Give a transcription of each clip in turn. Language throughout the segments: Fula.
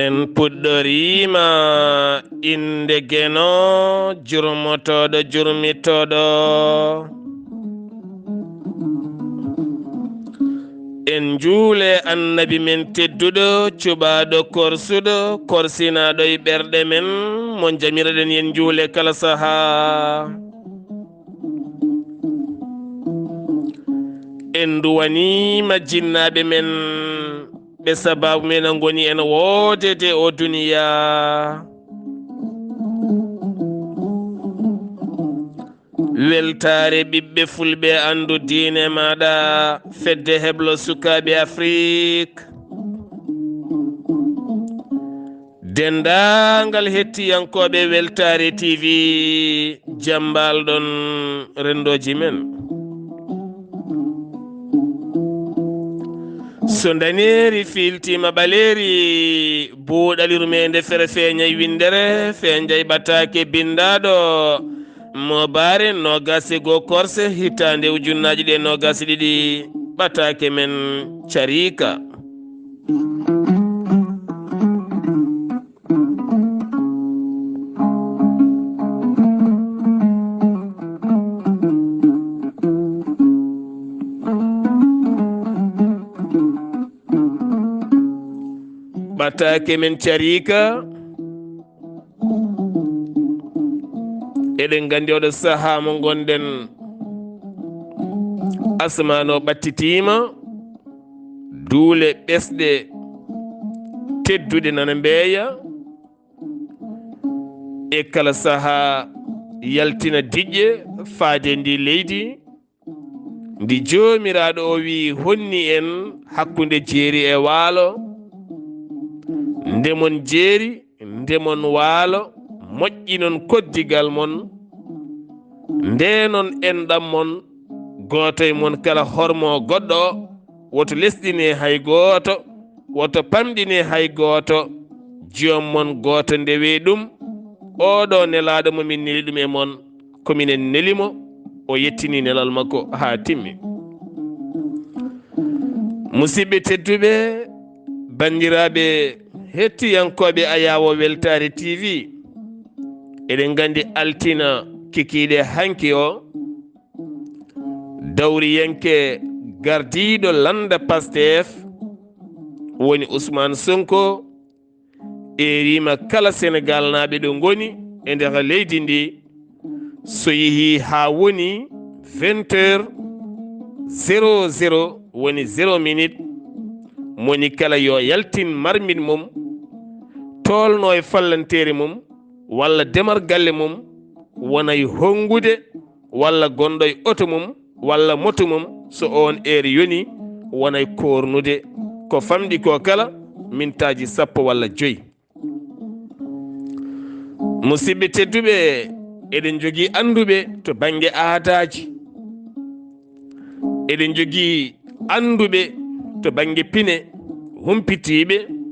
en puɗɗorima inde geno jurmotoɗo jurmitoɗo en juule annabi men tedduɗo cuɓaɗo korsuɗo korsinaɗo e ɓerɗe men mo jamiraɗen yen juule kala saha en duwanima jinnaɓe men ɓe sababu men goni en woodede o duniya weltare ɓiɓɓe fulɓe andu diine maɗa fedde heblo sukaɓe Afrique dendagal hettiyankoɓe weltare TV jambalɗon rendoji men so daneri filtima ɓaleri buuɗal yurmeende fere feeñay windere feeñay ɓataake bindaɗo mawbaare nogase go korse hitande ujunnaji ɗe nogase ɗiɗi ɓataake men cariika ɓataake men cariika eɗen gandi oɗo saha mo gonɗen asmano ɓattitima duule ɓesɗe tedduɗe nana mbeeya e kala saha yaltina diƴƴe faade ndi leydi ndi jomiraɗo o wi honni en hakkunde jeeri e waalo ndemon jeeri ndemon waalo moƴƴinon koddigal mon ndenon enɗam mon gooto e mon kala hormo goɗɗo woto lesɗine hay gooto woto pamɗine hay gooto jom mon gooto ndewe ɗum oɗo nelaɗo momin neli ɗum e mon kominen nelimo o yettini nelal makko ha timmi musidɓe tedduɓe bandiraɓe hettiyankoɓe ayawo weltare TV eɗen gandi altina kikiɗe hanki o dawriyenke gardiɗo landa Pastef woni Ousmane Sonko erima kala Sénégal naɓe ɗo goni e nder leydi ndi so yeehi ha woni 20h00 woni 0 minute moni kala yo yaltin marmit mum tolno e fallantere mum walla demar galle mum wonay hongude walla gonɗo e oto mum walla moto mum so on heure yoni wonay kornude ko famɗi ko kala mintaji 10 walla 5 musidɓe tedduɓe eɗen jogui anduɓe to banggue aadaji eɗen jogui anduɓe to banggue pine humpitiɓe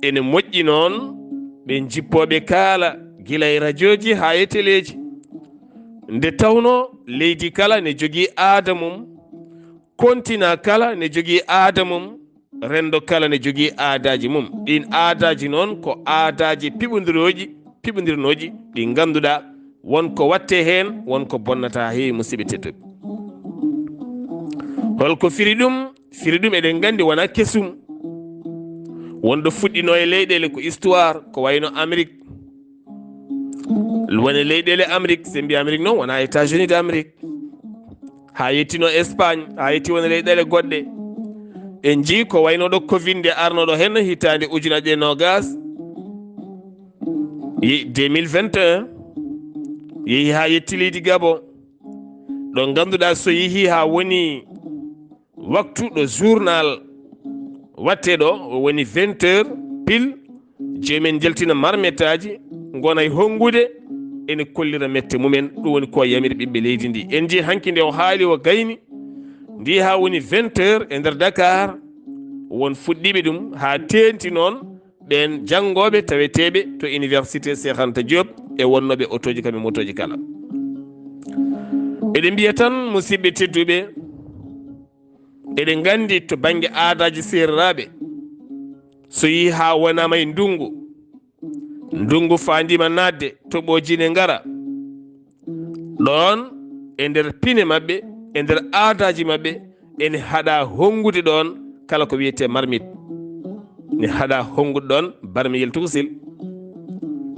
ene moƴƴi noon ɓe jippoɓe kaala gila e radioji ha e téléji nde tawno leydi kala ne jogui aada mum kontina kala ne jogui aada mum rendo kala ne jogui aadaji mum ɗin aadaji noon ko aadaji piɓodirnoji ɗi ganduɗa wonko watte hen wonko bonnata he musidɓe tedduɓe holko firi ɗum eɗen gandi wona kesum wonɗo fuɗɗino e leyɗele ko histoire ko wayno Amérique woni leyɗele Amérique se mbi Amérique noon wona États-Unis d'Amérique ha yettino Espagne ha yetti woni leyɗele goɗɗe en jii ko wayno ɗo Covid nde arnoɗo hen hitande ujunere 2021 yeehi ha yetti leydi Gabon ɗo ganduɗa so yeehi ha woni waktu ɗo journal watte ɗo woni 20h pile jomumen jaltina marmetaji gonay hongude ene kollira mette mumen ɗum woni ko yamiri ɓiɓɓe leydi ndi en jii hanki nde o haali o gayni ndi ha woni 20h e nder Dakar won fuɗɗiɓe ɗum ha tenti noon ɓen janngoɓe taweteɓe to université Cheikh Anta Diop e wonnoɓe otoji kamɓe motoji kala. eɗen mbiya tan musidɓe tedduɓe eɗen gandi to banggue aadaji serraɓe so yi ha wonama e ndungu fandima nadde toɓoji ne ngara ɗon e nder pine mabɓe e nder aadaji mabɓe ene haɗa hongude ɗon kala ko wiyete marmite ne haɗa hongude ɗon barmiyel tukusil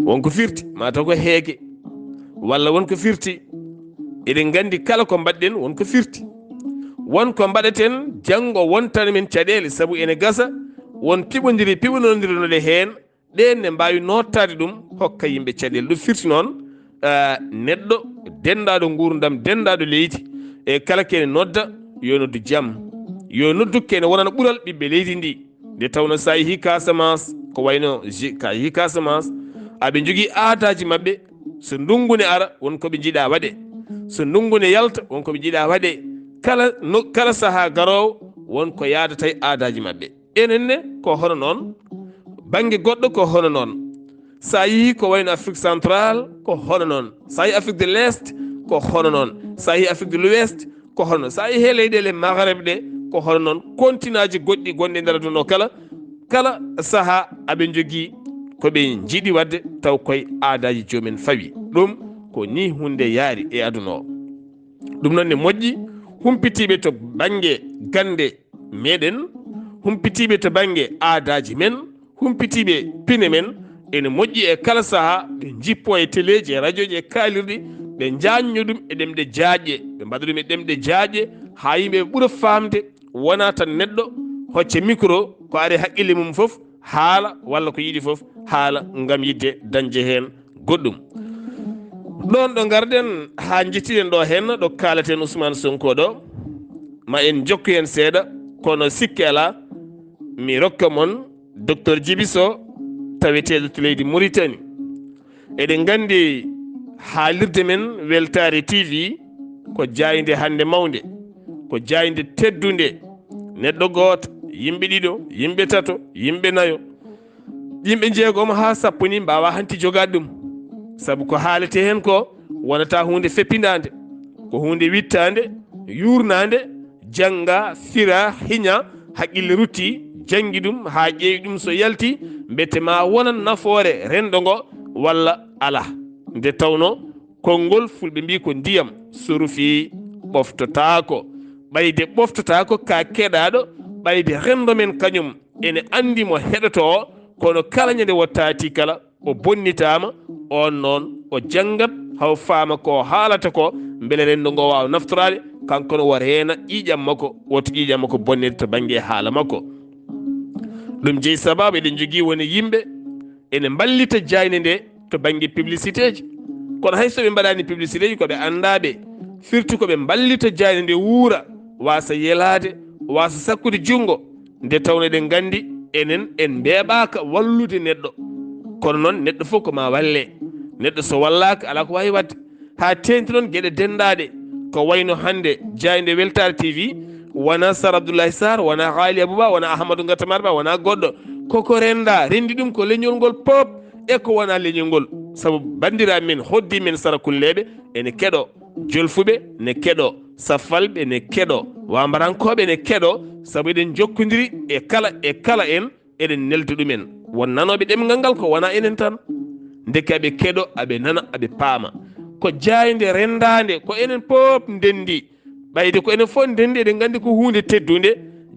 wonko firti mataw ko heege walla wonko firti eɗen gandi kala ko mbaɗɗen wonko firti wonko mbaɗeten janggo wontan men caɗele saabu ene gasa won piɓonodirinode hen ɗen ne mbawi nottade ɗum hokka yimɓe caɗele ɗum firti noon neɗɗo dendaɗo gurdam dendaɗo leydi e kala kene nodda yo noddu jaam yo noddu kene wonana ɓuural ɓiɓɓe leydi ndi nde tawno sa yeehi Casamance ko wayno ka yeehi Casamance aɓe jogui aadaji mabɓe so ndungu ne ara wonkoɓe jiiɗa waɗe so ndungu ne yalta wonkoɓe jiiɗa waɗe kala saaha garowo wonko yadata e aadaji mabɓe enenne ko hono noon banggue goɗɗo ko hono noon sa yeehi ko wayno Afrique centrale ko hono noon sa yeehi Afrique de l'Est ko hono noon sa yeehi Afrique de l'Ouest ko hono noon sa yeehi leyɗele Maghreb ɗe ko hono noon continent ji goɗɗi gonɗi nder aduna o kala saaha aɓe jogui koɓe jiiɗi wadde taw koye aadaji jomumen fawi ɗum ko ni hunde yaari e aduna o ɗum noon ne moƴƴi humpitiɓe to banggue gande meɗen humpitiɓe to banggue aadaji men humpitiɓe pine men ene moƴƴi e kala saaha ɓe jippo e téléji e radio ji e kaalirɗi ɓe jañño ɗum e ɗemɗe jaaƴƴe ɓe mbaɗa ɗum e ɗemɗe jaaƴƴe ha yimɓe ɓuura famde wona tan neɗɗo hocce micro ko ari haqqille mum foof haala walla ko yiiɗi foof haala ngam yidde dañde hen goɗɗum ɗon ɗo garɗen ha jettiɗen ɗo hen ɗo kalaten Ousmane Sonko ɗo ma en jokku hen seeɗa kono sikki ala mi rokka mon docteur Djiby Sow taweteɗo to leydi Mauritanie eɗen gandi haalirde men Weltare TV ko jayde hande mawde ko jayde teddude neɗɗo goto yimɓe ɗiɗo yimɓe tato yimɓe nayo yimɓe jeegom ha sappo ni mbawa hanti jogade ɗum saabu ko haalete hen ko wonata hunde feppinade ko hunde wittande yurnade jangga fira hiña haqqille rutti jangi ɗum ha ƴeewi ɗum so yalti mbete ma wonan nafoore rendo ngo walla ala nde tawno konngol fulɓe mbi ko ndiyam so rufi ɓoftotako ɓayde ɓoftotako ka keɗaɗo ɓayde rendo men kañum ene andi mo heɗoto o kono kala ñande wottati kala o bonnitama on noon o janggat haw faama ko haalata ko beele rendo ngo wawa naftorade kanko no wara hena ƴiƴam makko woto ƴiƴam makko bonnede to banggue haala makko ɗum jeeyi sababu eɗen jogui woni yimɓe ene ballita jayne nde to banggue publicité ji kono hay soɓe mbaɗani publicité ji koɓe andaɓe firti koɓe ballita jayne nde wuura wasa yelade wasa sakkude junggo nde tawno eɗen gandi enen en mbeɓaka wallude neɗɗo kono noon neɗɗo fof ko ma walle neɗɗo so wallaka ala ko wawi wadde ha tenti noon gueɗe dendaɗe ko wayno hande jayde Weltare TV wona Sar Abdullaahi Saar wona Haali Abouba wona Ahmadou Gatamar Ba wona goɗɗo koko renda rendi ɗum ko leñol ngol pop e ko wona leñol ngol saabu bandiraɓe men hoddi men Sara Kulleɓe ene keɗo jolfuɓe ne keɗo saffalɓe ne keɗo wambarankoɓe ne keɗo saabu eɗen jokkodiri e kala en eɗen nelda ɗumen won nanoɓe ɗemgal ngal ko wona enen tan ndeke aɓe keɗo aɓe nana aɓe paama ko jayde rendade ko enen pop ndendi ɓayde ko enen fof ndendi eɗen gandi ko hunde teddude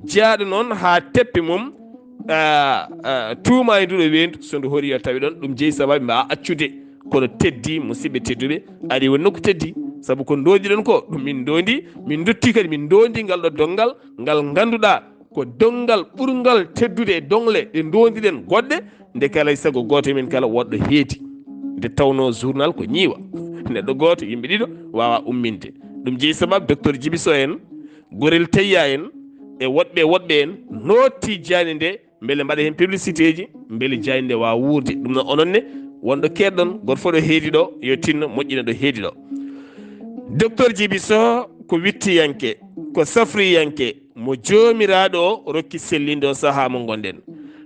jaaɗo noon ha teppe mum tuuma e nduɗo wendu so ndu hoori yo tawi ɗon ɗum jeeyi sababu mbawa accude kono teddi musidɓe tedduɓe ari woni nokku teddi saabu ko dondiɗen ko ɗum min dondi min dotti kadi min dondi ngal ɗo dongal ngal ganduɗa ko dongal ɓurgal teddude e dongle ɗe dondiɗen goɗɗe nde kala sago goto men kala woɗɗo heedi nde tawno journal ko ñiiwa neɗɗo goto yimɓe ɗiɗo wawa umminde ɗum jeeyi sababu docteur Djiby Sow en Gorel Teyya en e woɗɓe en notti jani nde beele mbaɗa hen publicité ji beele jani nde wawa wurde ɗum noon ononne wonɗo keɗɗon goto fof ɗo heedi ɗo yo tinno moƴƴina ɗo heedi ɗo. Docteur Djiby Sow ko wittiyanke ko safriyanke mo joomiraɗo o rokki sellinde o saaha mo gonɗen.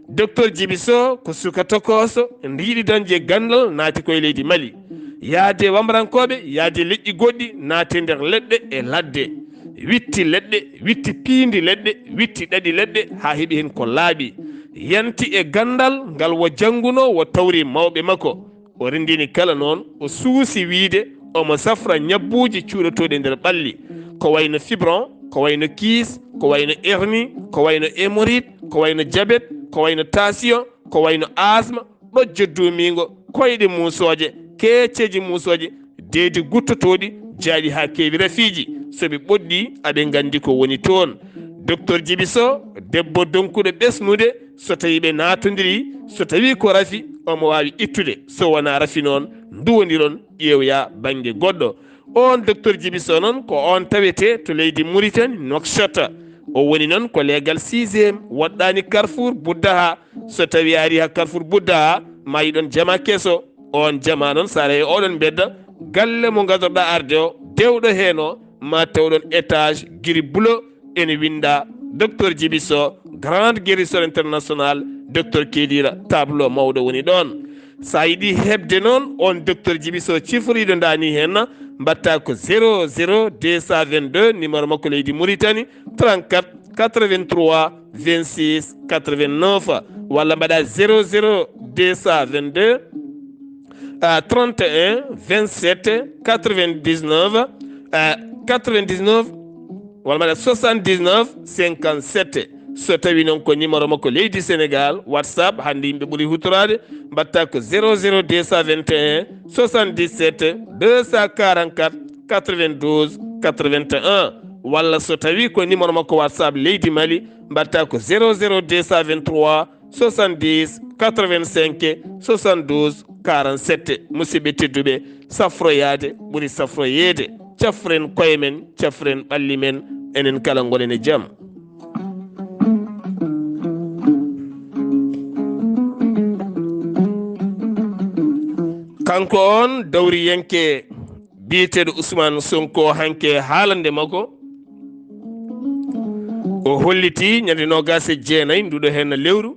Docteur Djiby Sow ko suka tokoso ndiɗi dañde gandal naati koye leydi Mali, yaade wamrankoɓe yaade leƴƴi goɗɗi naate nder leɗɗe e ladde, witti leɗɗe, witti piindi leɗɗe, witti ɗaɗi leɗɗe ha heeɓi hen ko laaɓi, yanti e gandal ngal wo jannguno wo tawri mawɓe makko. O rendini kala noon o suusi wiide omo safra ñabbuji cuuɗotoɗe nder ɓalli ko wayno fibron, ko wayno kiis, ko wayno hernie, ko wayno hémorroïde, ko wayno diabète, ko wayno tension, ko wayno asthme, ɗojjo duumingo, koyɗe muusoje, keeceji muusoje, deedi guttotoɗi jaaɗi ha keewi rafiiji, soɓe ɓoɗɗi aɓe gandi ko woni toon. Docteur Djiby Sow debbo donkuɗo ɓesnude so tawi ɓe natodiri, so tawi ko rafi omo wawi ittude, so wona rafi noon duwodiron ƴeewoya banggue goɗɗo. On Docteur Djiby Sow noon ko on tawete to leydi Mauritanie Nouakchott. O woni noon ko leegal 6e woɗɗani Carrefour Buddaha. So tawi ari ha Carrefour Buddaha ma yiɗon jama kesso, on jama noon sa rewi oɗon bedda galle mo gadorɗa arde o dewɗo hen o ma tawɗon étage giri bleu ene winda Docteur Djiby Sow grande guérisseur international, docteur keedira tableau mawɗo woni ɗon. Sa yiɗi hebde noon on Docteur Djiby Sow ciforiɗo dani hen mbatta ko 00 222 numéro makko leydi Mauritanie 34 83 26 89 walla mbaɗa 00 222 31 27 99 99 walla mbaɗa 79 57. so tawi noon ko numéro makko leydi Sénégal WhatsApp hande yimɓe ɓuuri hutorade mbatta ko 00 221 77 244 92 81 walla so tawi ko numéro makko WhatsApp leydi Mali mbatta ko 00 223 70 85 72 47. musidɓe tedduɓe safroyade ɓuuri safroyede. cafren koye men, cafren ɓalli men, enen kala gonen e jaam. kanko on dawriyanke biyeteɗo Ousmane Sonko hanke haalande makko o holliti ñande 29 nduɗo hen lewru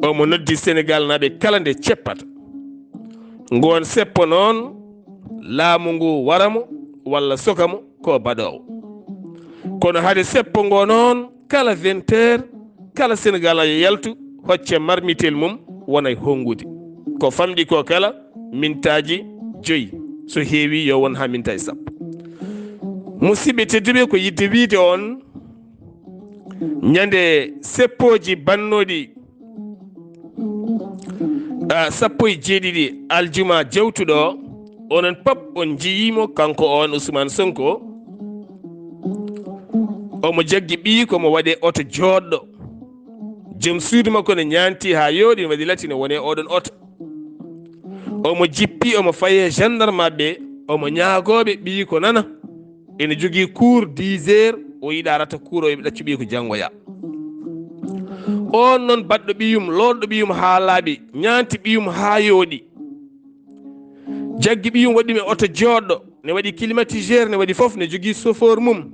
omo noddi Sénégal naɓe kala nde ceppata ngon seppo noon laamu ngu waramo walla sokamo ko baɗowo, kono haade seppo ngo noon kala 20 heures kala Sénégal ayo yaltu hocce marmitel mum wonay hongude ko famɗi ko kala mintaji 5 so heewi yo won ha mintaji 10. musidɓe tedduɓe ko yidde wiide on ñande seppoji bannoɗi 17 aljuma jawtuɗo onon pop on jiyimo kanko on Ousmane Sonko omo jaggi ɓii komo waɗe oto joɗɗo, joom suudu makko ne ñanti ha yooɗi ne waɗi lati ne wone oɗon oto, omo jippi omo faye gendarme ɓe omo ñaagoɓe ɓii ko nana ene jogui cours 10 heures o yiɗa rata cours o yoɓe ɗaccu ɓii ko janggoya. on noon baɗɗo ɓiyum lolɗo ɓiyum ha laaɓi ñanti ɓiyum ha yooɗi jaggi ɓiyum waɗɗum e oto joɗɗo ne waɗi climatiseur ne waɗi foof ne jogui chauffeur mum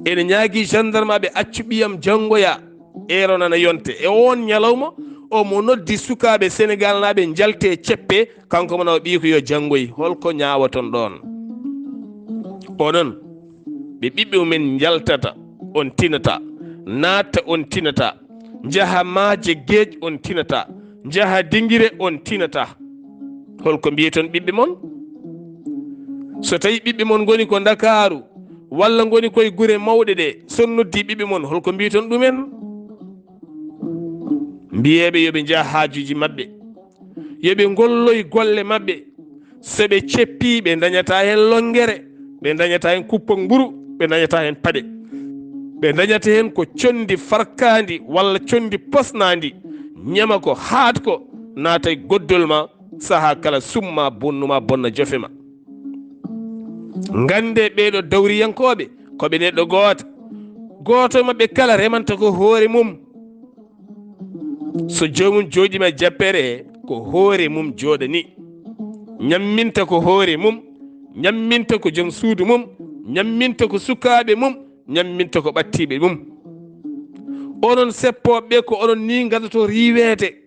ene ñaagui gendarme ɓe accu ɓiyam janggoya ero nana yonte e on ñalawma omo noddi sukaɓe Sénégal naɓe jalte ceppe kanko mo nawa ɓii ko yo janggoy. holko ñawaton ɗon onon ɓe ɓiɓɓe mumen jaltata on tinata, natta on tinata, jaha maaje gueej on tinata, jaha dinguire on tinata, holko mbiyeton ɓiɓɓe mon? so tawi ɓiɓɓe mon goni ko Dakaru walla goni koye guure mawɗe ɗe son noddi ɓiɓɓe mon holko mbiyeton ɗumen? mbiyeɓe yoɓe jaa haajuji mabɓe, yoɓe golloy golle mabɓe, so ɓe ceppi ɓe dañata hen longere, ɓe dañata hen kuppon mburu, ɓe dañata hen paɗe, ɓe dañata hen ko condi farkandi walla condi posnandi, ñama ko haat ko naatay goddol ma saha kala summa bonnuma bonna jofe ma. gande ɓeɗo dawriyankoɓe koɓe neɗɗo goto mabɓe kala remanta ko hoore mum, so jomum joɗima jappere ko hoore mum jooɗani, ñamminta ko hoore mum, ñamminta ko joom suudu mum, ñamminta ko sukaaɓe mum, ñamminta ko ɓattiɓe mum. Onon seppoɓe ko onon ni gadoto riweede,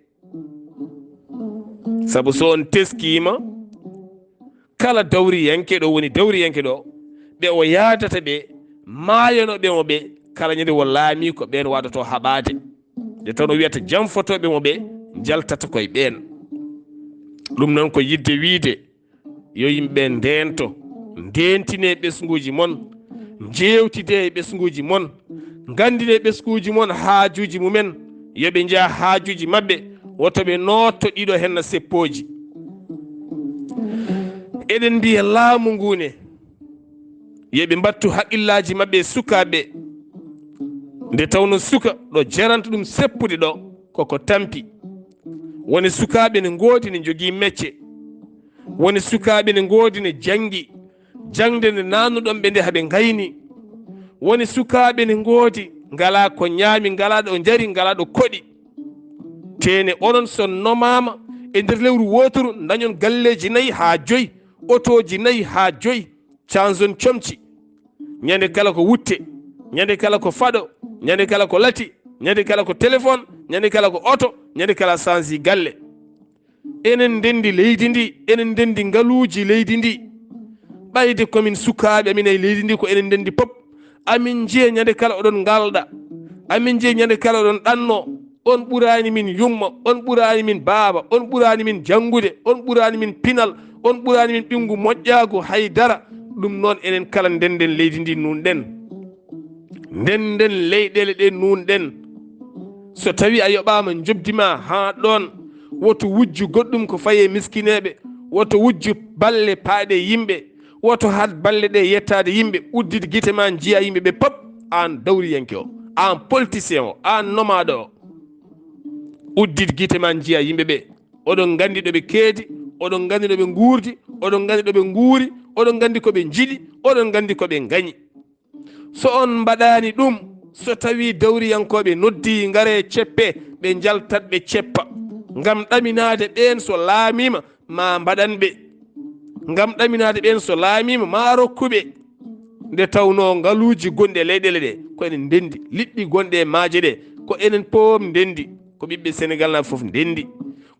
sabu so on teskima kala dawriyanke ɗo woni dawriyanke ɗo ɓe o yadata ɓe maayanoɓe mo ɓe kala ñande wo laami ko ɓen waɗato haɓade, nde taw no wiyata janfotoɓe mo ɓe jaltata koye ɓen. ɗum noon ko yidde wiide yo yimɓe ndento, ndentine ɓesguji mon, jewtide e ɓesguji mon, gandine ɓesguji mon haajuji mumen, yoɓe jeeya haajuji mabɓe woto ɓe notto ɗiɗo henna seppoji. eɗen mbiya laamu ngune yoɓe mbattu haqqillaji mabɓe sukaɓe, nde tawno suka ɗo jaranta ɗum seppude ɗo koko tampi. woni sukaɓe ne ngoodi ne jogii mecce, woni sukaɓe ne ngoodi ne jangi, jangde nde nanuɗon ɓe nde haɓe gayni, woni sukaɓe ne ngoodi ngala ko ñaami, ngala ɗo jari, ngala ɗo koɗi. tene onon so nomama e nder lewru wotoru dañon galleji 4 ha 5, otoji 4 ha 5, canzon comci, ñande kala ko wutte, ñande kala ko faɗo, ñande kala ko lati, ñande kala ko téléphone, ñande kala ko oto, ñande kala sansi galle. enen ndendi leydi ndi, enen ndendi ngaluuji leydi ndi. ɓayde komin sukaɓe amin e leydi ndi ko enen ndendi pop. amin jee ñande kala oɗon ngalda, amin jee ñande kala oɗon ɗanno. on ɓurani min yumma, on ɓurani min baaba, on ɓurani min jangude, on ɓurani min pinal, on ɓurani min ɓingu moƴƴago haydara. ɗum noon enen kala ndenden leydi ndi nunɗen, ndenden leyɗele ɗe nunɗen. so tawi a yoɓama jobdima ha ɗon, woto wujju goɗɗum ko faye miskineɓe, woto wujju balle paaɗe yimɓe, woto had balle ɗe yettade yimɓe, uddide guite ma jiiya yimɓeɓe pop. an dawriyanke o, an politicien o, an nomaɗo o, uddide guite ma jiiya yimɓeɓe. oɗon gandi ɗo ɓe keedi, oɗon gandi ɗo ɓe guurdi, oɗon gandi ɗo ɓe guuri, oɗon gandi ko ɓe jiɗi, oɗon gandi ko ɓe gañi. so on mbaɗani ɗum, so tawi dawriyankoɓe noddi ngare ceppe, ɓe jaltat ɓe ceppa, ngam ɗaminade ɓen so laamima ma mbaɗanɓe, ngam ɗaminade ɓen so laamima ma rokkuɓe. nde tawno ngaluuji gonɗi e leyɗele ɗe ko enen ndendi, liɗɗi gonɗe e maaje ɗe ko enen pop ndendi, ko ɓiɓɓe sénégal naɓe foof ndendi,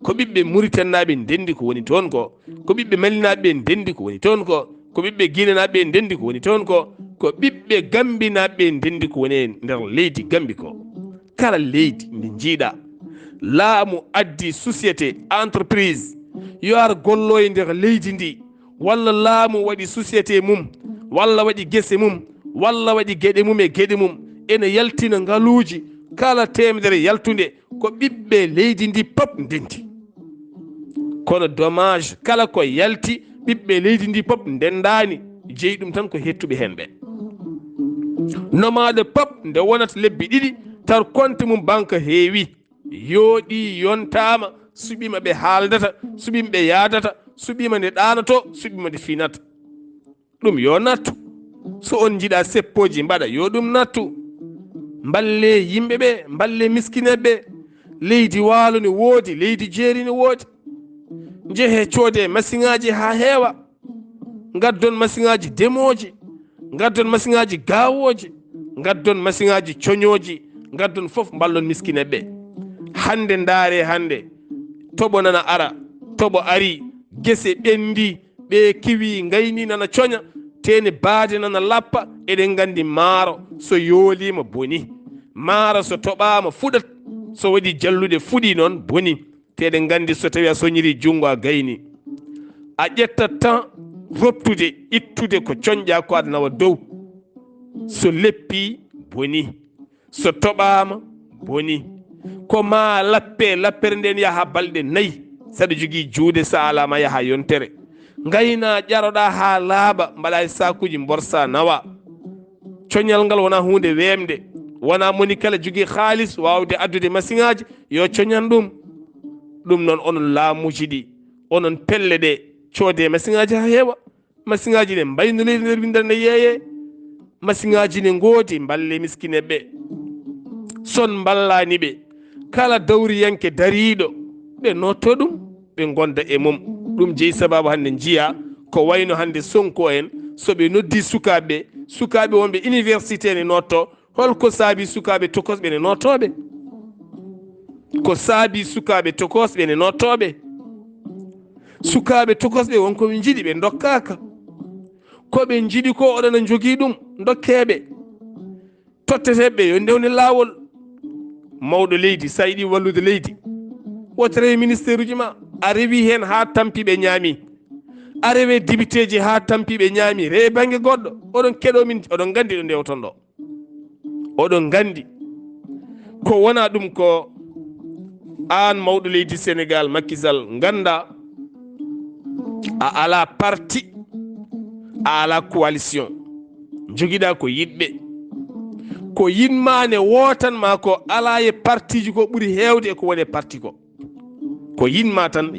ko ɓiɓɓe Mauritanie naɓe ndendi ko woni toon ko ɓiɓɓe Mali naɓe ndendi ko woni toon ko ɓiɓɓe Guinée naɓe ndendi ko woni toon ko ɓiɓɓe Gambi naɓe ndendi ko woni nder leydi Gambi ko. kala leydi ndi jiiɗa laamu addi société entreprise yo ar gollo e nder leydi ndi, walla laamu waɗi société mum, walla waɗi gese mum, walla waɗi gueɗe mum e gueɗe mum, ene yaltina ngaluuji kala temedere yaltunde ko ɓiɓɓe leydi ndi pop ndendi. kono dommage kala ko yalti ɓiɓɓe leydi ndi pop ndendani, jeeyi ɗum tan ko hettuɓe hen ɓe. nomaɗo pop nde wonata lebbi 2 tar compte mum banque heewi, yooɗi yontama, suɓima ɓe haaldata, suɓima ɓe yaadata, suɓima nde ɗanoto, suɓima nde finata. ɗum yo nattu. so on jiiɗa seppoji mbaɗa yo ɗum nattu. mballe yimɓeɓe, mballe miskineɓe. leydi waalo ne woodi, leydi jeeri ne woodi. jeehe coode masiŋaji ha heewa, gaddon masiŋaji demoji, gaddon masiŋaji gawoji, gaddon masiŋaji coñoji, gaddon fof mballon miskineɓe. hande ndaare, hande toɓo nana ara, toɓo ari, gese ɓendi, ɓe kiwi gayni nana coña, tene baade nana lappa. eɗen gandi maaro so yoolima boni, maaro so toɓama fuɗat, so waɗi jalluɗe fuɗi noon boni. teɗen gandi so tawi a soñiri jungo a gayni, a ƴettat tan roptude ittude ko coñƴa ko aɗa nawa dow. so leppi boni, so toɓama boni. ko ma lappe, lappere nden yaha balɗe 4 saɗa jogui juude, sa alama yaha yontere. gayna ƴaroɗa ha laaɓa, mbaɗa e sakuji borsa nawa. coñal ngal wona hunde wemde, wona moni kala jogui haalis wawde addude masiŋaji yo coñan ɗum. ɗum noon onon laamuji ɗi, onon pelle ɗe, coode masiŋaji ha heewa. masiŋaji ɗe mbaynoleydi nder windere nde yeeye, masiŋaji ne ngoodi, mballe miskineɓe. son mballani ɓe, kala dawriyanke dariɗo ɓe notto ɗum. ɓe gonda e mum. ɗum jeeyi sababu hande jiya ko wayno hande Sonko en soɓe noddi sukaɓe wonɓe université ne notto, holko saabi sukaɓe tokosɓe ne nottoɓe? Ko saabi sukaɓe tokosɓe ne nottoɓe? Sukaɓe tokosɓe wonko ɓe jiiɗi ɓe dokkaka, koɓe jiiɗi ko oɗona jogii ɗum dokkeɓe. Totteteɓe yo ndewne laawol. Mawɗo leydi sa yiɗi wallude leydi, wotere ministére uji ma a rewi hen ha tampi ɓe ñaami, a rewe député ji ha tampi ɓe ñaami. Rewe banggue goɗɗo oɗon keɗo min, oɗon gandi ɗo ndewton ɗo, oɗon gandi ko wona ɗum ko an mawɗo leydi Sénégal Macky Sall ganda a ala parti, a ala coalition, joguiɗa ko yiɗɓe, ko yinmane wotanma ko ala e partiji ko ɓuuri hewde e ko woni parti ko yinma tan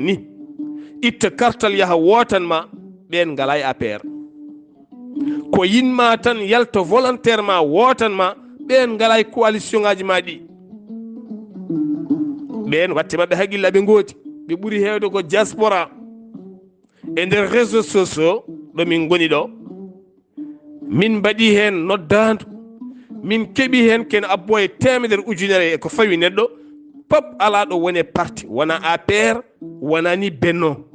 ni itta kartal yaha wotanma, ɓen ngala e APR. Ko yinma tan yalta volontairement wotanma, ɓen ngala e coalition ngaji ma ɗi. ɓen watte mabɓe haqqilla ɓe gooti, ɓe ɓuuri hewde ko diaspora. E nder réseaux sociaux ɗo min goni ɗo, min mbaɗi hen noddandu, min keɓi hen ken abbo e temedere ujunere e ko fawi neɗɗo pop ala ɗo wone parti, wona APR, wona ni Benno.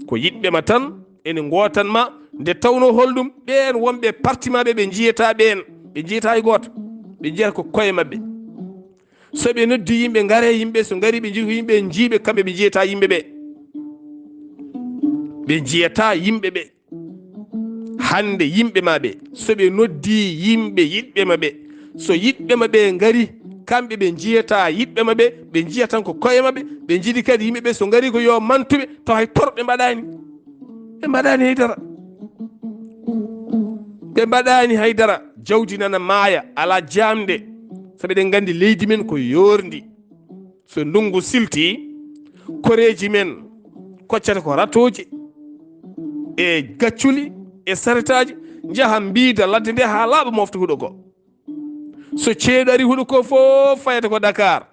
Ko yiɗɓema tan ene gotanma, nde tawno holɗum ɓen wonɓe parti maɓe ɓe jiyata ɓen, ɓe jiyata e goto, ɓe jiyata ko koye mabɓe. So ɓe noddi yimɓe gare, yimɓe so gari ɓe jii ko yimɓe jiiɓe, kamɓe ɓe jiyata yimɓe ɓe, ɓe jiyata yimɓe ɓe. Hande yimɓe maɓe so ɓe noddi yimɓe yiɗɓe maɓe, so yiɗɓe maɓe gari kamɓe ɓe jiyata yiɗɓe maɓe, ɓe jiya tan ko koye maɓe. Ɓe jiiɗi kadi yimɓe ɓe so gari ko yo mantuɓe taw hay tor ɓe mbaɗani haydara, ɓe mbaɗani haydara. Jawdi nana maaya ala jamde, sabi ɗen gandi leydi men ko yorndi. So ndungu silti, koreji men koccata ko ratoji e gacculi e saretaji, jaha mbiida ladde nde ha laaɓa mofta huuɗo ko. So ceeɗu ari huuɗo ko fof fayata ko Dakar,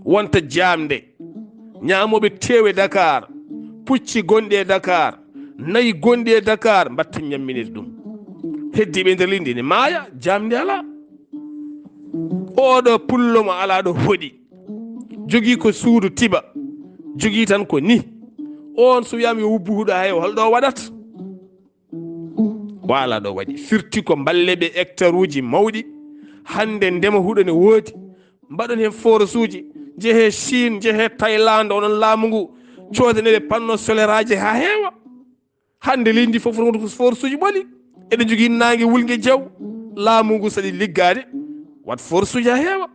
wonta jamde, ñamoɓe tewe Dakar, pucci gonɗi e Dakar, nayi gonɗi e Dakar, mbatta ñamminede ɗum. Heddiɓe nder leydi ne maaya, jamde ala. Oɗo pullomo ala ɗo hoɗi, jogii ko suudu tiba, jogii tan ko ni. On so wiyama yo wubbu huuɗo hay holɗo waɗata? Wala ɗo waɗi firti ko balle ɓe hectare uji mawɗi. Hande ndema huuɗo ne woodi, mbaɗon hen force uji, jeehe Chine, jeehe Thaïlande, onon laamu ngu codaneɓe panneau solaire aji ha heewa. Hande leydi ndi fof ko force uji ɓoli, eɗen jogui nangue wulgue jaw. Laamu ngu saɗi liggade wat force uji ha heewa.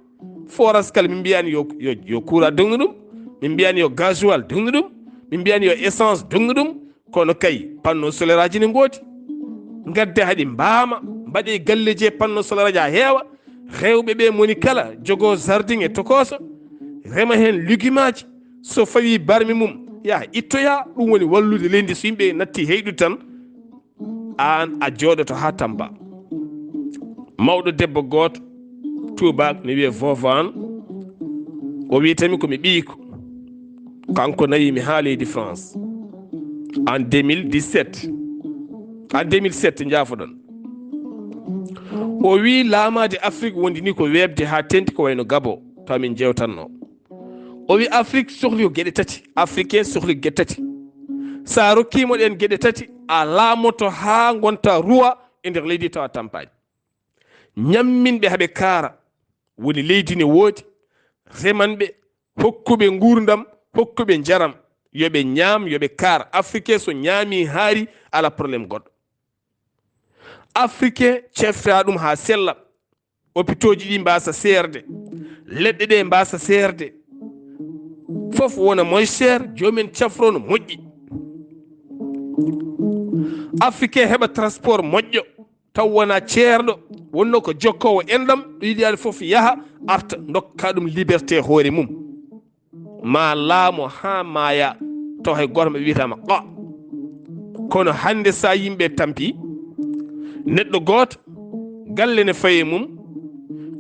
Forage kala min mbiyani yo courant dognu ɗum, min mbiyani yo gasoil dognu ɗum, min mbiyani yo essence dognu ɗum, kono kay panneau solaire aji ne gooti. Gadde haɗi mbama mbaɗe galleji e panneau solaire aji ha heewa. Rewɓe ɓe moni kala jogo jardin e tokoso, rema hen légume aji, so fawi barmi mum yaha ittoya. Ɗum woni wallude leydi. So yimɓe natti heyɗude tan, an a jooɗoto ha Tamba. Mawɗo debbo goto tubak ne wiye Vovan, o wiyatami komi ɓiyiko, kanko nayimi ha leydi France en 2017 en 2007 jaafoɗon. O wi laamade Afrique wondini ko webde ha tenti ko wayno Gabon taw min jewtanno. O wi Afrique sohli ko gueɗe tati, africain sohli gueɗe tati. Sa rokkimo ɗen gueɗe tati, a laamoto ha gonta ruwa e nder leydi tawa tampaji. Ñamminɓe haɓe kaara, woni leydi ne woodi, remanɓe, hokkuɓe gurdam, hokkuɓe jaram, yoɓe ñaam, yoɓe kaar. Africain so ñaami haari ala probléme goɗɗo. Africain cefta ɗum ha sella, hôpitaux ji ɗi mbasa seerde, leɗɗe ɗe mbasa seerde, fof wona moins cher, jomumen cafro no moƴƴi. Africain heɓa transport moƴƴo, taw wona ceerɗo, wonno ko jokkowo enɗam, ɗo yiɗi yaade fof yaha arta, dokka ɗum liberté hoore mum. Ma laamo ha maaya taw hay goto maɓe wiyatama qa. Kono hande sa yimɓe tampi, neɗɗo goto galle ne faye mum,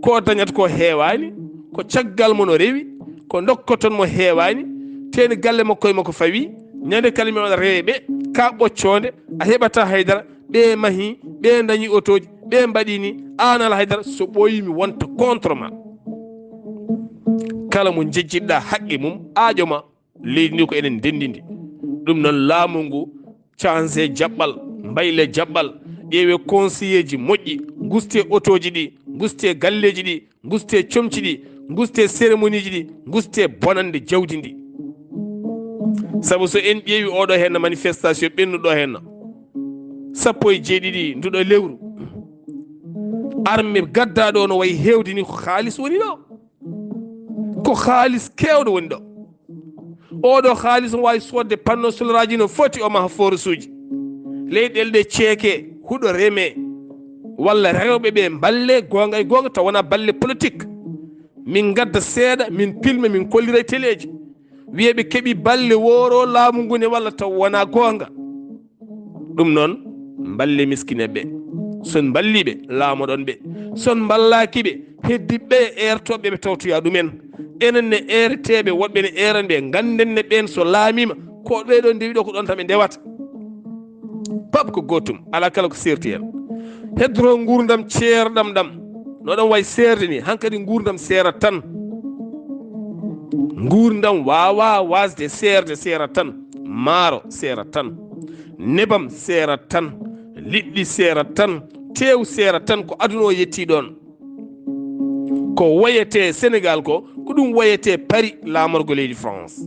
ko dañata ko heewani, ko caggal mo no rewi, ko dokkoton mo heewani, teni galle makko e makko fawi ñande kala mi waɗa reeɓe ka ɓoccode a heɓata haydara ɓe mahi ɓe dañi otoji ɓe mbaɗini an ala haydara so ɓoyimi wonta contre ma kala mo jejjiɗɗa haqqe mum aaƴo ma leydi ndi ko enen dendindi ɗum noon laamu ngu changé jaɓɓal mbayle jaɓɓal ƴeewe conseiller ji moƴƴi guste otoji ɗi guste galleji ɗi guste comci ɗi guste cérémonie ji ɗi guste bonande jawdi ndi sabu so en ƴeewi oɗo henna manifestation ɓennuɗo henna 17 nduɗo lewru arme gaddaɗo no wayi hewde ni ko haalis woni ɗo ko haalis kewɗo woni ɗo oɗo haalis no wawi sodde panno solaraji no foti o maha force uji leyɗele ɗe ceeke huɗo reme walla rewɓe ɓe balle gonga e gonga taw wona balle politique min gadda seeɗa min pilma min kollira e téléji wiyeɓe keeɓi balle woro laamu ngu ne walla taw wona gonga ɗum noon balle miskineɓe son balliɓe laamoɗon ɓe son ballakiɓe heddiɓe ertoɓe ɓe tawtoya ɗumen enen ne ereteɓe woɗɓe ne eran ɓe ganden ne ɓen so laamima ko ɓeɗo ndewi ɗo ko ɗon tan ɓe ndewata pap ko gotum ala kala ko serti hen heddoro gurdam ceerɗam ɗam no ɗon way serde ni hankkadi gurdam seerat tan gurdam wawa wasde serde seerat tan maaro seerat tan nebam seerat tan liɗɗi seerat tan tew seerat tan ko aduna o yetti ɗon ko wayete sénégal ko ɗum wayete paris lamorgo leydi france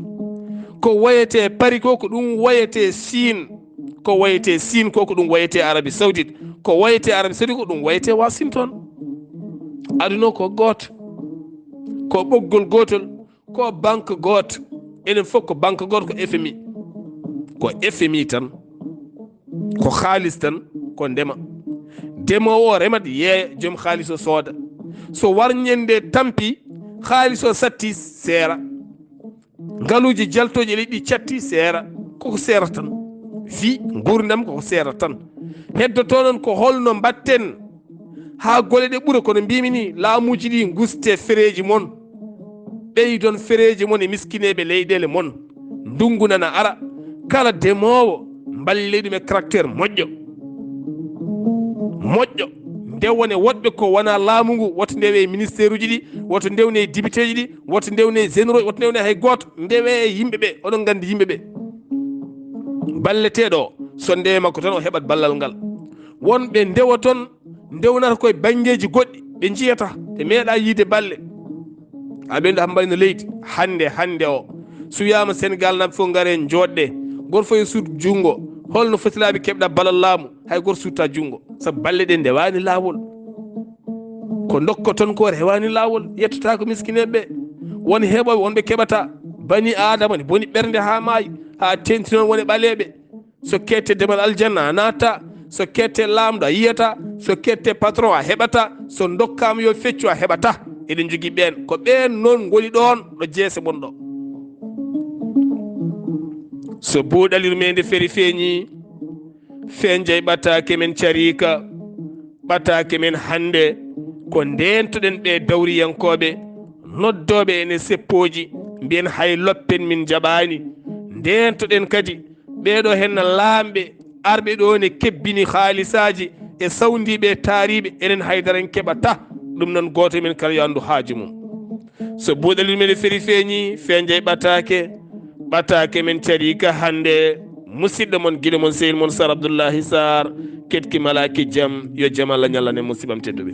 ko wayete paris ko ɗum wayete chine ko wayete Sine ko ɗum wayete Arabie Saoudite ko wayete Arabie Saoudite ko ɗum wayete Washington aduna ko goto ko ɓoggol gotol ko banque goto enen fof ko banque goto ko FMI tan ko haalis tan ko ndema ndemowo o remat yeeya joom haalis o sooda so warñende tampi haalis o satti seera ngaluji jaltoji leydi catti seera koko seera tan fi gurdam koko seera tan heddoto noon ko holno mbatten ha gole ɗe ɓuura kono mbimi ni laamuji ɗi guste fereji mon ɓeydon fereji mon e miskineɓe leyɗele mon ndungu nana ara kala demowo mballe ɗum e caractére moƴƴo ndewone woɗɓe ko wona laamu ngu woto ndewe e ministére uji ɗi woto ndewne e député ji ɗi woto ndewne e généraux woto ndewne hay goto ndewe e yimɓe ɓe oɗon gandi yimɓe ɓe balleteɗo so ndewe makko tan o heɓat ballal ngal wonɓe ndewa toon ndewnata koye banggueji goɗɗi ɓe jiyata ɓe meeɗa yiide balle aɓenɗo hambalino leydi hande o so wiyama sénégal naɓe fof gaare jooɗɗe goto fof e suud junggo holno fotilaɓe keɓɗa balal laamu hay goto sutta junggo saabu balle ɗe ndewani lawol ko dokka toon ko rewani lawol yettata ko miskineɓe won heɓoɓe wonɓe keɓata bani adama ne boni ɓernde ha maayi ha tenti noon woni ɓaleɓe so kette demal aljanna a natta so kette lamɗo a yiyata so kette patron a heɓata so dokkama yo feccu a heɓata eɗen jogui ɓen ko ɓen noon goli ɗon ɗo jeese mon ɗo so buuɗal yurmeende feri feeñi feñjay ɓataake men cariika ɓataake men hande ko ndentoɗen ɓe dawriyankoɓe noddoɓe ene seppoji mbiyen hay loppen min jaɓani ndentoɗen kadi ɓeɗo henna laamɓe arɓe ɗo ne kebbini haalisaji e sawdiɓe taariɓe enen haydara en keɓata ɗum noon goto men kala yo andu haaju mum so buuɗal yurmeende feri feeñi feñjay ɓataake men cariika hande musidɗo mon guiɗo mon sehil mon Sar Abdullaahi Saar ketki malaki jaam yo jaam Allah ñallane musibam tedduɓe